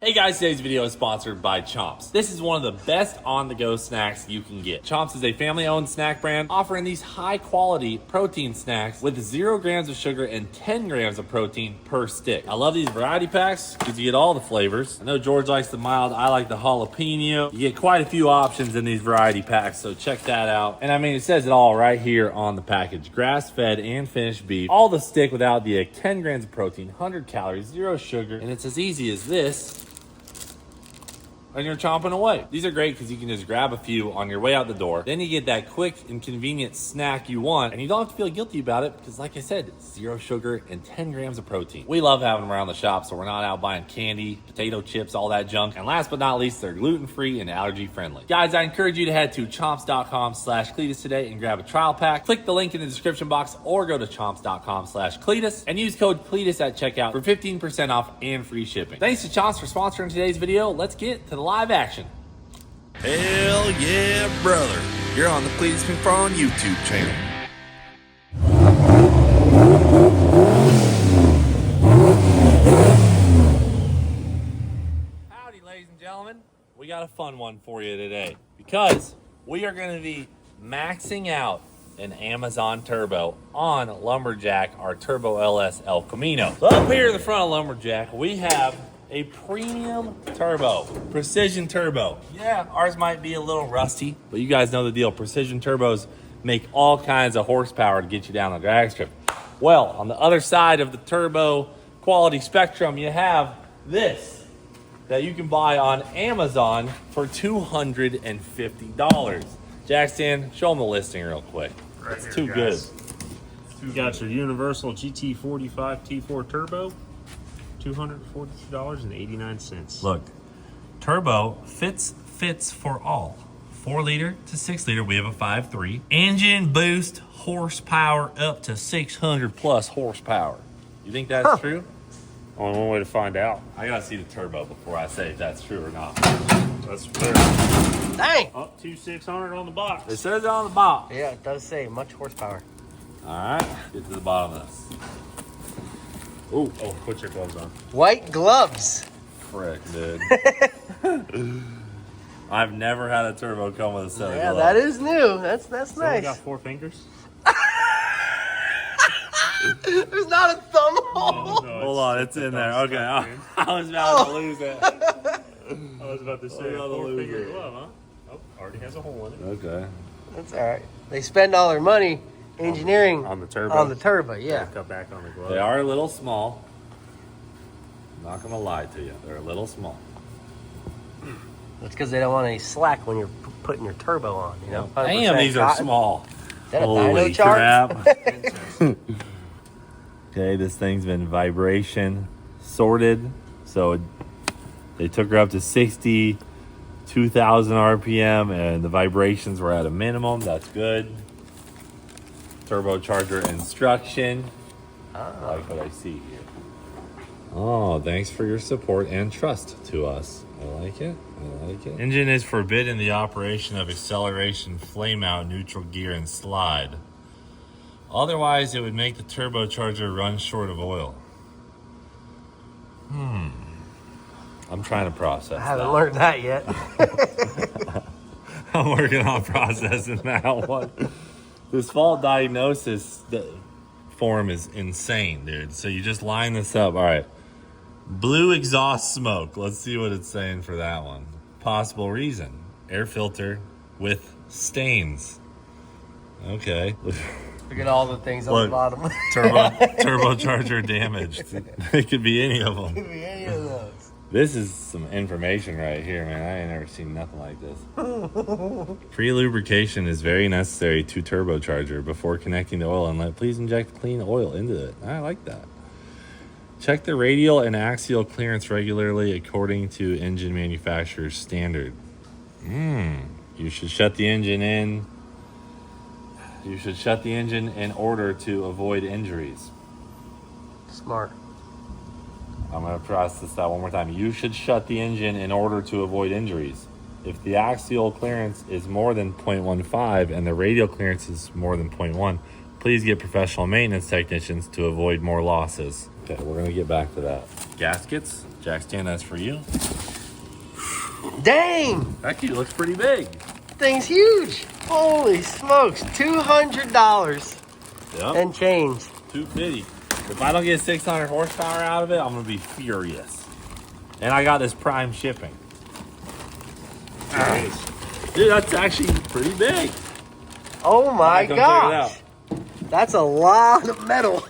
Hey guys, today's video is sponsored by Chomps. This is one of the best on-the-go snacks you can get. Chomps is a family-owned snack brand offering these high-quality protein snacks with 0 grams of sugar and 10 grams of protein per stick. I love these variety packs because you get all the flavors. I know George likes the mild, I like the jalapeno. You get quite a few options in these variety packs, so check that out. And I mean, it says it all right here on the package. Grass-fed and finished beef. All the stick without the 10 grams of protein, 100 calories, 0 sugar, and it's as easy as this. And you're chomping away. These are great because you can just grab a few on your way out the door. Then you get that quick and convenient snack you want, and you don't have to feel guilty about it because, like I said, 0 sugar and 10 grams of protein. We love having them around the shop, so we're not out buying candy, potato chips, all that junk. And last but not least, they're gluten-free and allergy-friendly. Guys, I encourage you to head to chomps.com/Cleetus today and grab a trial pack. Click the link in the description box or go to chomps.com/Cleetus and use code Cleetus at checkout for 15% off and free shipping. Thanks to Chomps for sponsoring today's video. Let's get to the live action. Hell yeah, brother. You're on the Cleetus McFarland YouTube channel. Howdy, ladies and gentlemen. We got a fun one for you today because we are going to be maxing out an Amazon Turbo on Lumberjack, our Turbo LS El Camino. So up here in the front of Lumberjack, we have a premium turbo, precision turbo. Yeah, ours might be a little rusty, but you guys know the deal. Precision turbos make all kinds of horsepower to get you down the drag strip. Well, on the other side of the turbo quality spectrum, you have this that you can buy on Amazon for $250. Jackson, show them the listing real quick. Right it's here, too guys. good. You got your Universal GT45 T4 Turbo, $242.89. Look, turbo fits for all. 4 liter to 6 liter. We have a 5.3. Engine boost horsepower up to 600 plus horsepower. You think that's true? Only one way to find out. I gotta see the turbo before I say if that's true or not. That's fair. Dang! Up to 600 on the box. It says it on the box. Yeah, it does say much horsepower. All right, get to the bottom of this. Oh, put your gloves on. White gloves. Frick, dude. I've never had a turbo come with a set of Yeah, gloves. that is new. That's So we got nice. 4 fingers. There's not a thumb hole. Oh, no, Hold on, it's in there. Okay, I was about to lose it. I was about to say Oh, a no, 4-finger lose it. glove, huh? Oh, already has a hole in it. Okay. That's all right. They spend all their money engineering On the turbo. On the turbo, yeah. Cut back on the glove. They are a little small. I'm not gonna lie to you. They're a little small. That's because they don't want any slack when you're putting your turbo on, you know? Damn, 100% these are cotton. small. Is that a Holy dyno chart? crap. Okay, this thing's been vibration sorted. So they took her up to 62,000 RPM and the vibrations were at a minimum. That's good. Turbocharger instruction. I like what I see here. Oh, thanks for your support and trust to us. I like it. I like it. Engine is forbidden the operation of acceleration, flame out, neutral gear, and slide. Otherwise, it would make the turbocharger run short of oil. I'm trying to process I haven't that. learned that yet. I'm working on processing that one. This fault diagnosis form is insane, dude. So you just line this up. All right. Blue exhaust smoke. Let's see what it's saying for that one. Possible reason. Air filter with stains. Okay. Look at all the things on Look, the bottom. turbocharger damaged. It could be any of them. Could be any of those. This is some information right here, man. I ain't never seen nothing like this. Pre-lubrication is very necessary to turbocharger. Before connecting the oil inlet, please inject clean oil into it. I like that. Check the radial and axial clearance regularly according to engine manufacturer's standard. You should shut the engine in. You should shut the engine in order to avoid injuries. Smart. I'm going to process that one more time. You should shut the engine in order to avoid injuries. If the axial clearance is more than 0.15 and the radial clearance is more than 0.1, please get professional maintenance technicians to avoid more losses. Okay, we're going to get back to that. Gaskets, jack stand, that's for you. Dang, That key looks pretty big. thing's huge. Holy smokes, $200 Yep. and change. 250. If I don't get 600 horsepower out of it, I'm gonna be furious. And I got this prime shipping. Nice. Dude, that's actually pretty big. Oh my Come check it gosh. out. That's a lot of metal.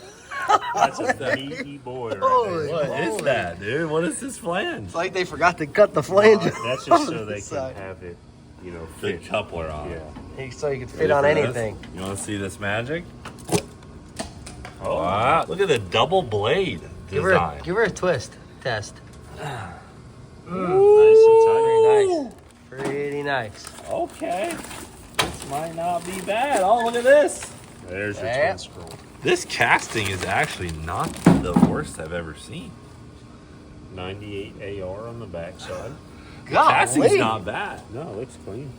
That's a meaty boy right Holy there. What is moly. that, dude? What is this flange? It's like they forgot to cut the flange. That's on just so the they side. can have it, you know, The fit. coupler on. Yeah. So you could Ready fit on for this? anything. You want to see this magic? Oh, wow. Look at the double blade Give design. her a twist test. Nice and tight. Pretty nice. Pretty nice. Okay. This might not be bad. Oh, look at this. There's your Yeah. twin scroll. This casting is actually not the worst I've ever seen. 98 AR on the backside. Casting's Golly. not bad. No, it looks clean.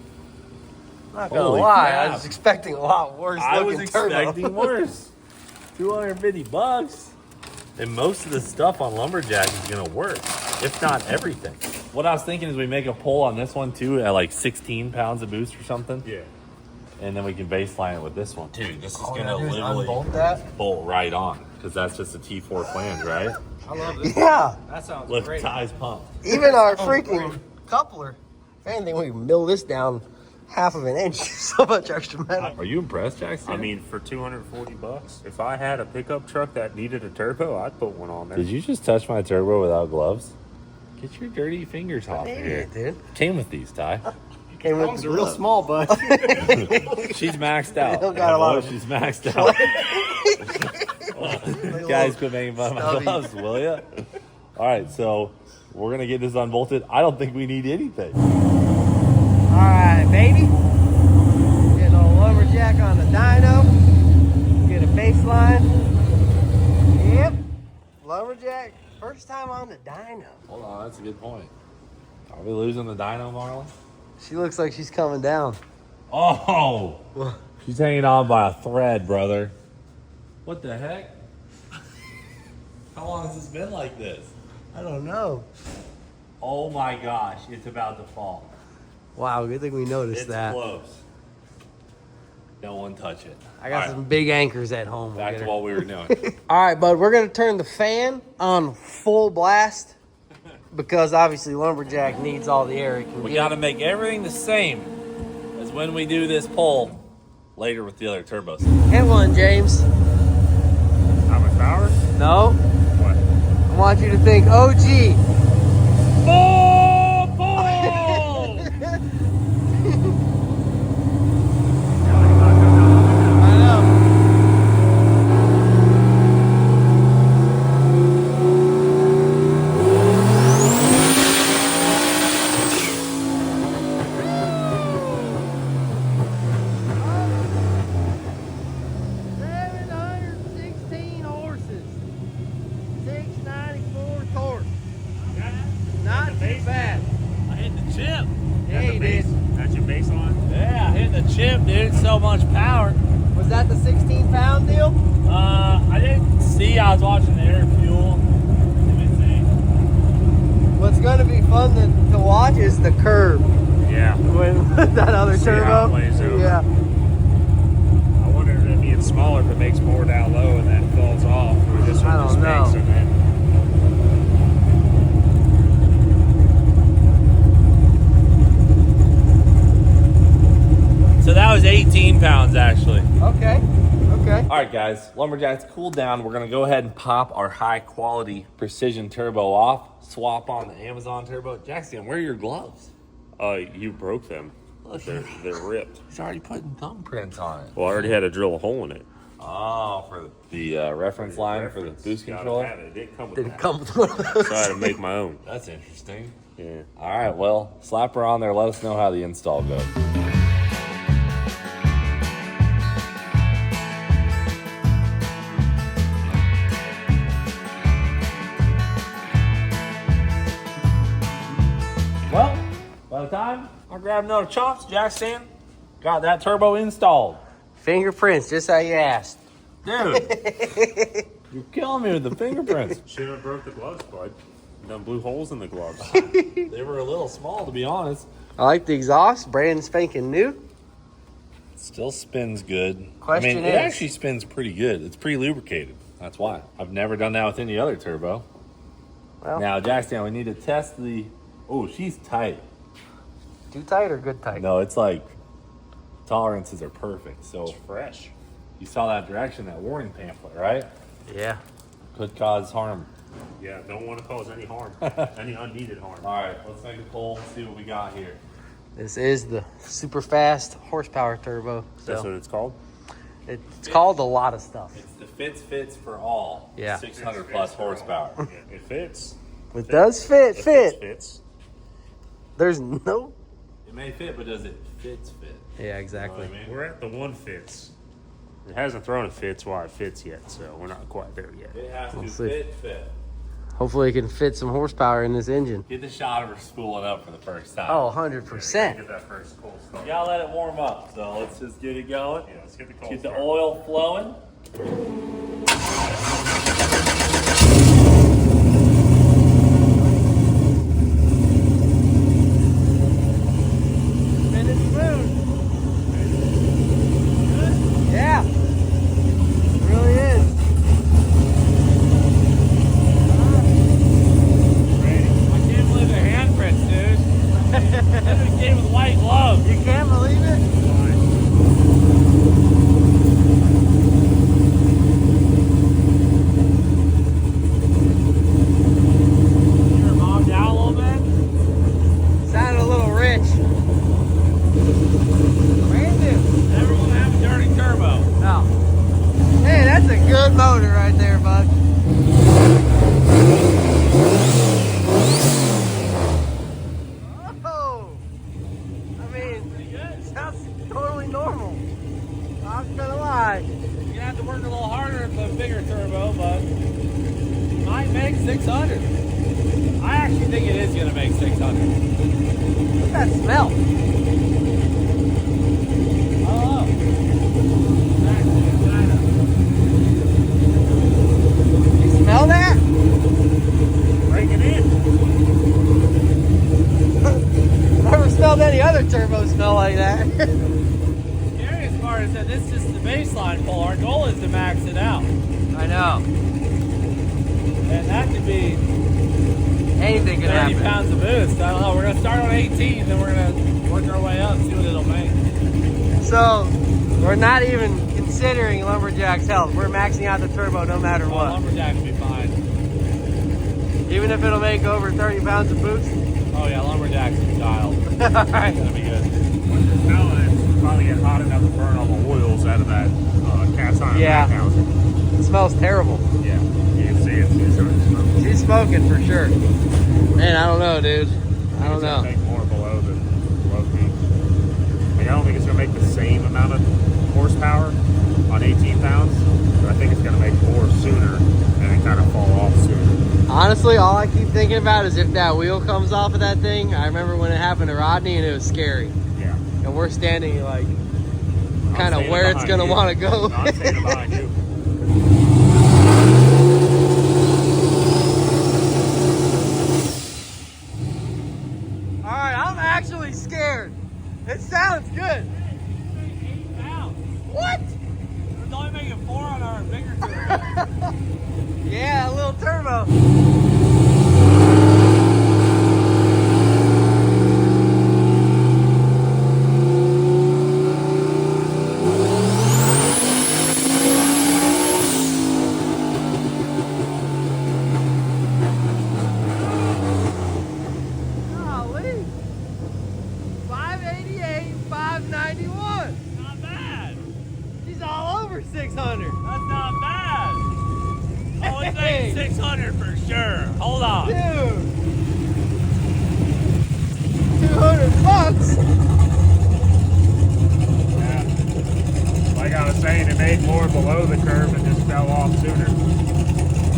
Not gonna Holy lie, crap. I was expecting a lot worse I looking was turbo. expecting worse. $250. And most of the stuff on Lumberjack is gonna work, if not everything. What I was thinking is we make a pull on this one too at like 16 pounds of boost or something. Yeah. And then we can baseline it with this one. Dude, this is All we gonna gotta do is literally unbolt that. bolt right on. Because that's just a T4 flange, right? I love this. Yeah, That sounds With great. ties pumped. even our freaking coupler. If anything, we can mill this down half of an inch. So much extra metal. Are you impressed, Jackson? I mean, for $240, if I had a pickup truck that needed a turbo, I'd put one on there. did you just touch my turbo without gloves? Get your dirty fingers off An here. idiot, dude. Came with these, Ty. Came with Lungs the are real glove. small, bud. She's maxed out. Still got a lot of- She's maxed out. Guys, quit making fun of my Stubby. gloves, will ya? All right, so we're gonna get this unbolted. I don't think we need anything. All right, baby. Get a little lumberjack on the dyno. Get a baseline. Yep. Lumberjack. First time on the dyno. Hold on, that's a good point. Are we losing the dyno, Marlon? She looks like she's coming down. Oh, she's hanging on by a thread, brother. What the heck? How long has this been like this? I don't know. Oh my gosh, it's about to fall. Wow, good thing we noticed It's that. close. No one touch it. I got All right, some big anchors at home. back to what we were doing. All right, bud, we're going to turn the fan on full blast because obviously Lumberjack needs all the air it can We get. got to make everything the same as when we do this pull later with the other turbos. Hit one, James. How much power? No, What? I want you to think OG. Pull, pull! I know. Not too bad. I hit the chip. Yeah, you did. That's your baseline? Yeah, I hit the chip, dude. So much power. Was that the 16-pound deal? I didn't see. I was watching the air fuel. Let me see. What's going to be fun to watch is the curve Yeah. when that other See how it turbo. plays out. Yeah. I wonder if it being smaller, if it makes more down low and then falls off. Or this one I just don't know. makes and then. So that was 18 pounds, actually. Okay. Okay. All right, guys. Lumberjack's cooled down. We're going to go ahead and pop our high-quality precision turbo off. Swap on the Amazon turbo. Jackson, where are your gloves? You broke them. They're ripped. He's already putting thumbprints on it. Well, I already had to drill a hole in it. Oh, for the reference line for the boost Gotta controller? have it. It didn't come with Did it that. come with one of those? So I had to make my own. That's interesting. Yeah. All right, well, slap her on there. Let us know how the install goes. Well, by the time I grabbed another chops, Jackson got that turbo installed. Fingerprints, just how you asked. Dude, you're killing me with the fingerprints. Shouldn't have broke the gloves, bud. Them blue holes in the gloves. They were a little small, to be honest. I like the exhaust, brand spanking new. Still spins good. Question it is- actually spins pretty good. It's pretty lubricated. That's why. I've never done that with any other turbo. Well, Now, Jackson, we need to test the... Oh, she's tight. too tight or good tight? No, it's like tolerances are perfect. So Fresh. you saw that direction, that warning pamphlet, right? Yeah. Could cause harm. Yeah, don't want to cause any harm. Any unneeded harm. All right, let's make a pull and see what we got here. This is the super fast horsepower turbo. That's So what it's called? it's called a lot of stuff. It's the fits for all. Yeah. 600 plus horsepower. Yeah, it fits. It does fit. It fits. There's no. It may fit, but does it fit? Yeah, You know exactly. what I mean? We're at the one fits. It hasn't thrown a fits while it fits yet, so we're not quite there yet. It has to We'll see. fit. Hopefully, it can fit some horsepower in this engine. Get the shot of her spooling up for the first time. Oh, 100%. Get that first cold start. You gotta let it warm up. So let's just get it going. Yeah, let's get the cold Get the start. oil flowing. Spinning smooth. Yeah. It really is. I can't believe the handprints, dude. This came with white gloves. You can't believe it? You were bombed out a little bit. Sounded a little rich. Brand new. Never want to have a dirty turbo. No. Hey, that's a good motor right there, bud. Oh. I mean, Pretty good. sounds totally normal. Not gonna lie. You're gonna have to work a little harder with the bigger turbo, but it might make 600. I actually think it is gonna make 600. What's that smell? Oh. You smell that? Break it in. Never smelled any other turbo smell like that. The scariest part is that this is just the baseline pull. Our goal is to max it out. I know. And that could be Anything could 30 happen. pounds of boost. I don't know. We're going to start on 18, then we're going to work our way up and see what it'll make. So, we're not even considering Lumberjack's health. We're maxing out the turbo no matter Well, what. Lumberjack will be fine. Even if it'll make over 30 pounds of boost. Oh, yeah, Lumberjack's a child. Alright. It's going to be good. Now it's probably get hot enough to burn all the oils out of that cast iron Yeah. backhousing. It smells terrible. Yeah, you can see it. It's starting to smell. She's smoking for sure. Man, I don't know, dude. I don't It's know. gonna make more below than below peak. I mean, I don't think it's gonna make the same amount of horsepower on 18 pounds, but I think it's gonna make more sooner and then kind of fall off sooner. Honestly, all I keep thinking about is if that wheel comes off of that thing. I remember when it happened to Rodney and it was scary. Yeah. And we're standing like I'm kind of standing where it's behind gonna you. want to go. No, I'm standing behind you. Alright, I'm actually scared. It sounds good. 8 pounds. What? It's only making 4 on our bigger turbo. Yeah, a little turbo. Golly. 588, 591. Not bad. She's all over 600. That's not bad. Oh, it's Hey. making 600 for sure. Hold on. Dude. 200 bucks. Yeah. Like I was saying, it made more below the curve and just fell off sooner.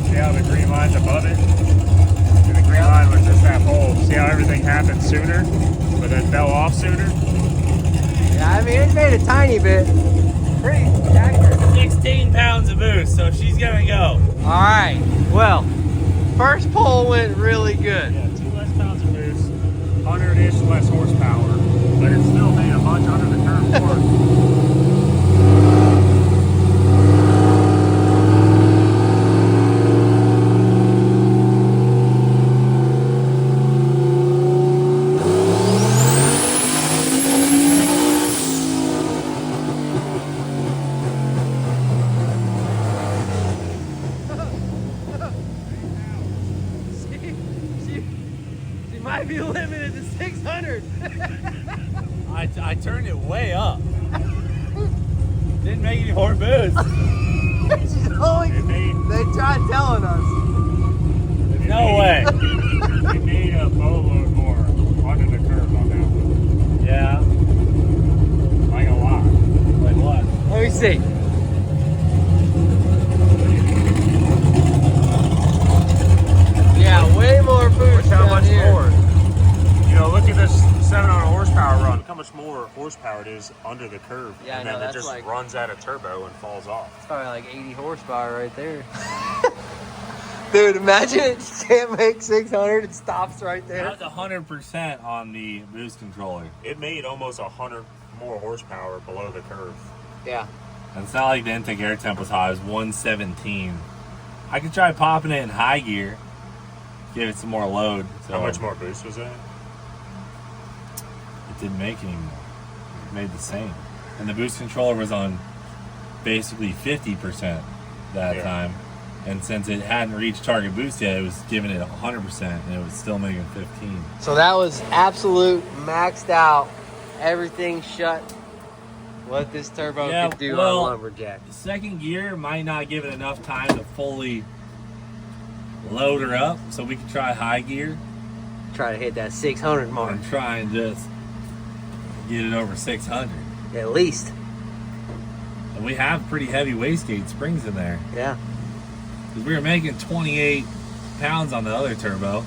See how the green line's above it? And the green line was just that hole. See how everything happened sooner, but then fell off sooner? Yeah, I mean, it made a tiny bit. Pretty accurate. 16 pounds of boost, so she's gonna go. All right. Well, First pull went really good. Yeah, 2 less pounds of boost, 100-ish less horsepower, but it still made a bunch under the curve forward. She might be limited to 600. I turned it way up. Didn't make any more boost. She's only, they tried telling us. No way. It made a boatload more under the curve on that one. Yeah. Like a lot. Like what? Let me see. Yeah, way more boost. Look how down much here. more. You know, look at this 700 horsepower run. Look how much more horsepower it is under the curve. Yeah, I and know, then it that's just like- runs out of turbo and falls off. It's probably like 80 horsepower right there. Dude, imagine it can't make 600. It stops right there. That was 100% on the boost controller. It made almost 100 more horsepower below the curve. Yeah. And it's not like the intake air temp was high. It was 117. I could try popping it in high gear. Give it some more load. So How much more boost was that? It didn't make any more. It made the same. And the boost controller was on basically 50% that Yeah. time. And since it hadn't reached target boost yet, it was giving it 100% and it was still making 15. So that was absolute maxed out. Everything shut. What this turbo Yeah, could do well, on Lumberjack. The second gear might not give it enough time to fully load her up, so we could try high gear Try to hit that 600 mark. and try and just get it over 600. At least. And we have pretty heavy wastegate springs in there. Yeah. Because we were making 28 pounds on the other turbo.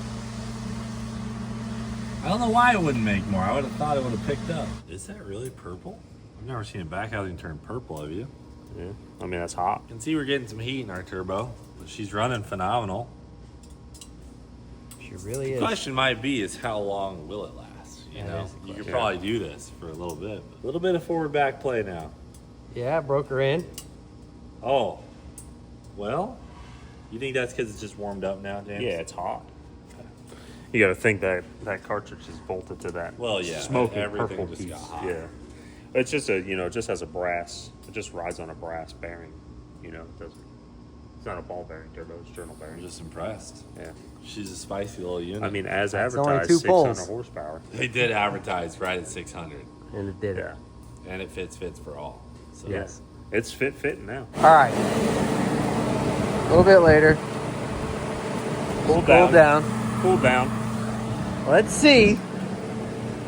I don't know why it wouldn't make more. I would have thought it would have picked up. Is that really purple? I've never seen a back housing turn purple, have you? Yeah. I mean, that's hot. You can see we're getting some heat in our turbo, but she's running phenomenal. She really The is. question might be is how long will it last? You That know, is the you could question. probably do this for a little bit. A little bit of forward back play now. Yeah, broke her in. Oh, well, you think that's because it's just warmed up now, James? Yeah, it's hot. You got to think that that cartridge is bolted to that. Well, yeah, smoking everything purple just piece. got hot. Yeah, it's just a it just has a brass. It just rides on a brass bearing. You know, it doesn't. It's not a ball bearing turbo. It's journal I'm bearing. just impressed. Yeah. She's a spicy little unit. I mean, as That's only advertised, 2 poles. 600 horsepower. they did advertise right at 600, And it did it. Yeah. and it fits for all. So Yes. It's fitting now. All right. A little bit later. Cool Cool down. Cool down. Let's see.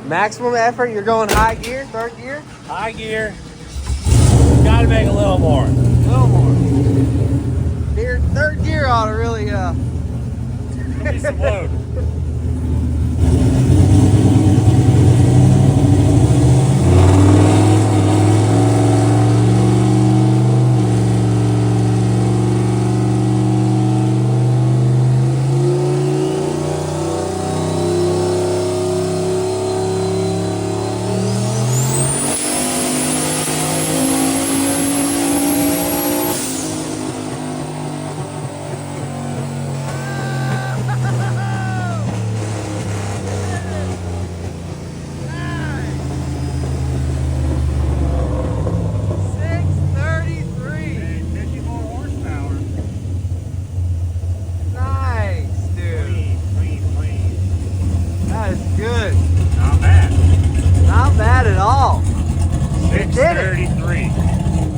Maximum effort. You're going high gear, third gear. high gear. Got to make a little more. A little more. Third gear ought to really Give me some load.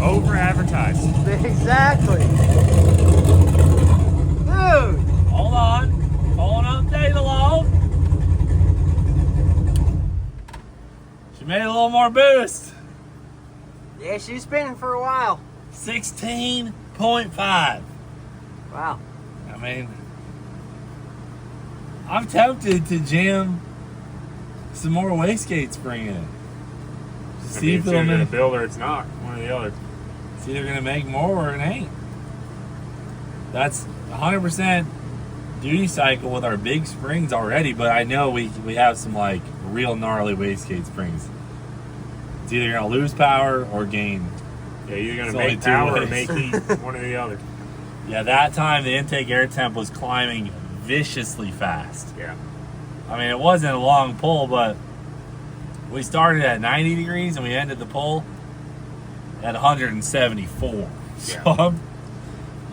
Over advertised. Exactly. Dude. Hold on. Pulling up data log. She made a little more boost. Yeah, she's spinning for a while. 16.5. Wow. I mean, I'm tempted to jam some more wastegate spring in. To see if it's it'll either gonna make, build or it's not. One or the other. it's either gonna make more or it ain't. That's 100% duty cycle with our big springs already, but I know we have some like real gnarly wastegate springs. It's either gonna lose power or gain. Yeah, you're gonna It's only make two power or ways. make heat, one or the other. Yeah, that time the intake air temp was climbing viciously fast. Yeah. I mean, it wasn't a long pull, but we started at 90 degrees and we ended the pull at 174. So Yeah.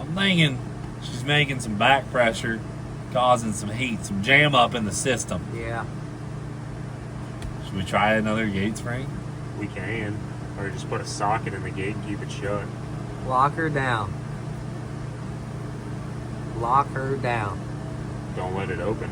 I'm thinking she's making some back pressure, causing some heat, some jam up in the system. Yeah. Should we try another gate spring? We can. Or just put a socket in the gate and keep it shut. Lock her down. Lock her down. Don't let it open.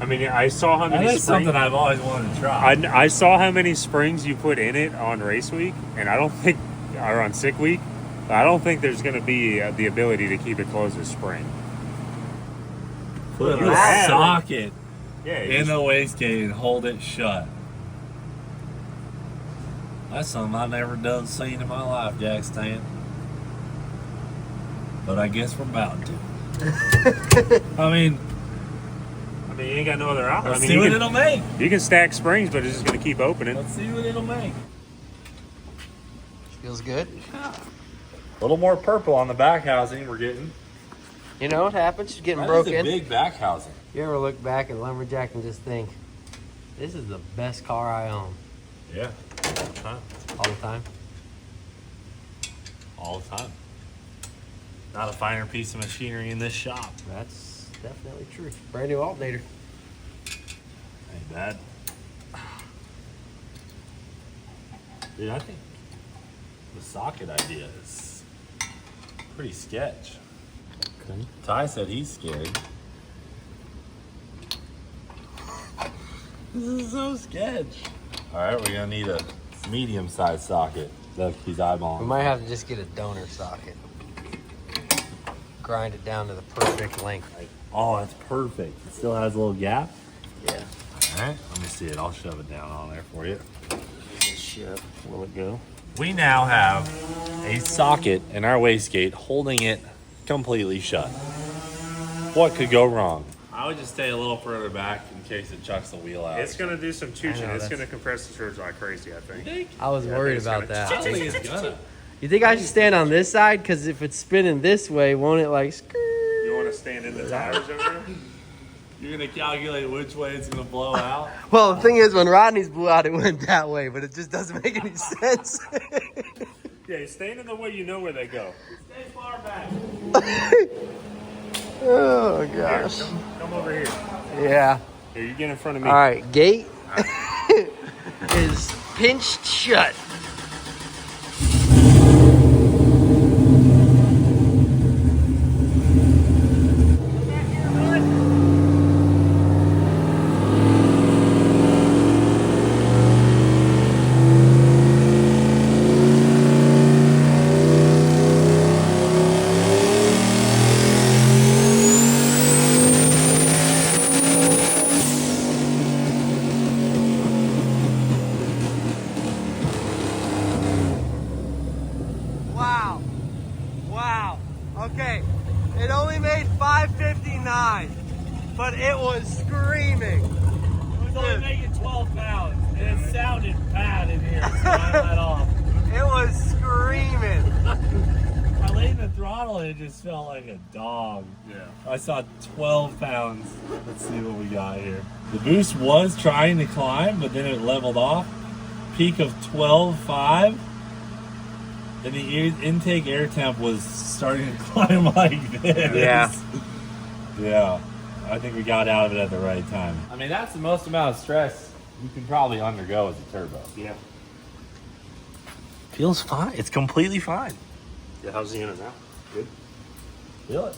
I mean, I saw how That many is something I've always wanted to try. I saw how many springs you put in it on race week, and I don't think, or on sick week, I don't think there's going to be the ability to keep it closed as spring. Put You a have it. socket Yeah, in the wastegate and hold it shut. That's something I've never done seen in my life, Jack Stan. But I guess we're about to. I mean, you ain't got no other option. let's see what it'll make. You can stack springs, but it's just going to keep opening. Let's see what it'll make. Feels good. A little more purple on the back housing we're getting. You know what happens? She's getting That broken. is a big back housing. You ever look back at Lumberjack and just think, this is the best car I own Yeah. all the time? All the time. Not a finer piece of machinery in this shop. That's definitely true. Brand new alternator. Ain't bad. Dude, I think the socket idea is pretty sketch. Okay. Ty said he's scared. This is so sketch. All right, we're gonna need a medium-sized socket. Look, he's We eyeballing. might have to just get a donor socket. Grind it down to the perfect length. Oh, that's perfect. It still has a little gap. Yeah. All right, let me see it. I'll shove it down on there for you. Shit. Will it go? We now have a socket in our wastegate holding it completely shut. What could go wrong? I would just stay a little further back in case it chucks the wheel out. It's going to do some I chooching. know, It's that's- going to compress the turds like crazy, I think. I was Yeah, I worried think it's about gonna- that. I don't think it's gonna. You think I should stand on this side? Because if it's spinning this way, won't it like You want to stand in the tires over there? You're gonna calculate which way it's gonna blow out. Well, the thing is, when Rodney's blew out, it went that way, but it just doesn't make any sense. Yeah, stand in the way you know where they go. Stay far back. Oh, Here, gosh. come over here. Yeah. Here, you get in front of me. All right, gate is pinched shut. Wow. Wow. Okay. It only made 559, but it was screaming. It was only making 12 pounds, and it sounded bad in here, so I let off. It was screaming. I laid the throttle and it just felt like a dog. Yeah. I saw 12 pounds. Let's see what we got here. The boost was trying to climb, but then it leveled off. Peak of 12.5. And the intake air temp was starting to climb like this. Yeah. Yeah. I think we got out of it at the right time. I mean, that's the most amount of stress you can probably undergo as a turbo. Yeah. Feels fine. It's completely fine. Yeah, how's the unit now? Good. Feel it.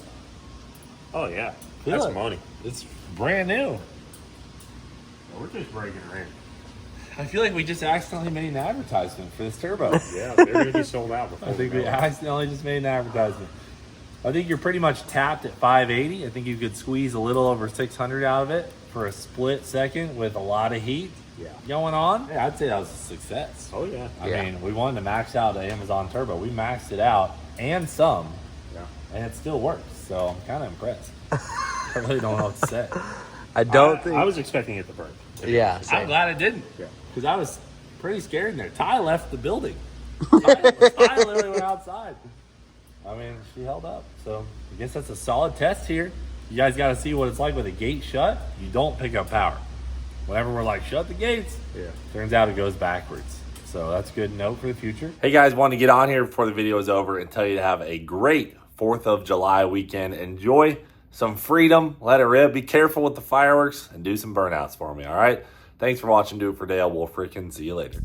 Oh, yeah. Feel That's it. money. It's brand new. We're just breaking her in. I feel like we just accidentally made an advertisement for this turbo. Yeah, they're going to be sold out before I think we we know it. accidentally just made an advertisement. I think you're pretty much tapped at 580. I think you could squeeze a little over 600 out of it for a split second with a lot of heat. going on. Yeah, I'd say that was a success. Oh yeah. I mean, we wanted to max out the Amazon Turbo. We maxed it out and some, and it still works. So I'm kind of impressed. I really don't know what to say. I don't think. I was expecting it to burn. Yeah. I'm glad it didn't. Yeah. Because I was pretty scared in there. Ty left the building. Ty literally went outside. I mean, she held up. So I guess that's a solid test here. You guys got to see what it's like with a gate shut. You don't pick up power. Whenever we're like, shut the gates, turns out it goes backwards. So that's a good note for the future. Hey guys, wanted to get on here before the video is over and tell you to have a great 4th of July weekend. Enjoy some freedom, let it rip. Be careful with the fireworks and do some burnouts for me, all right? Thanks for watching. Do it for Dale. We'll freaking see you later.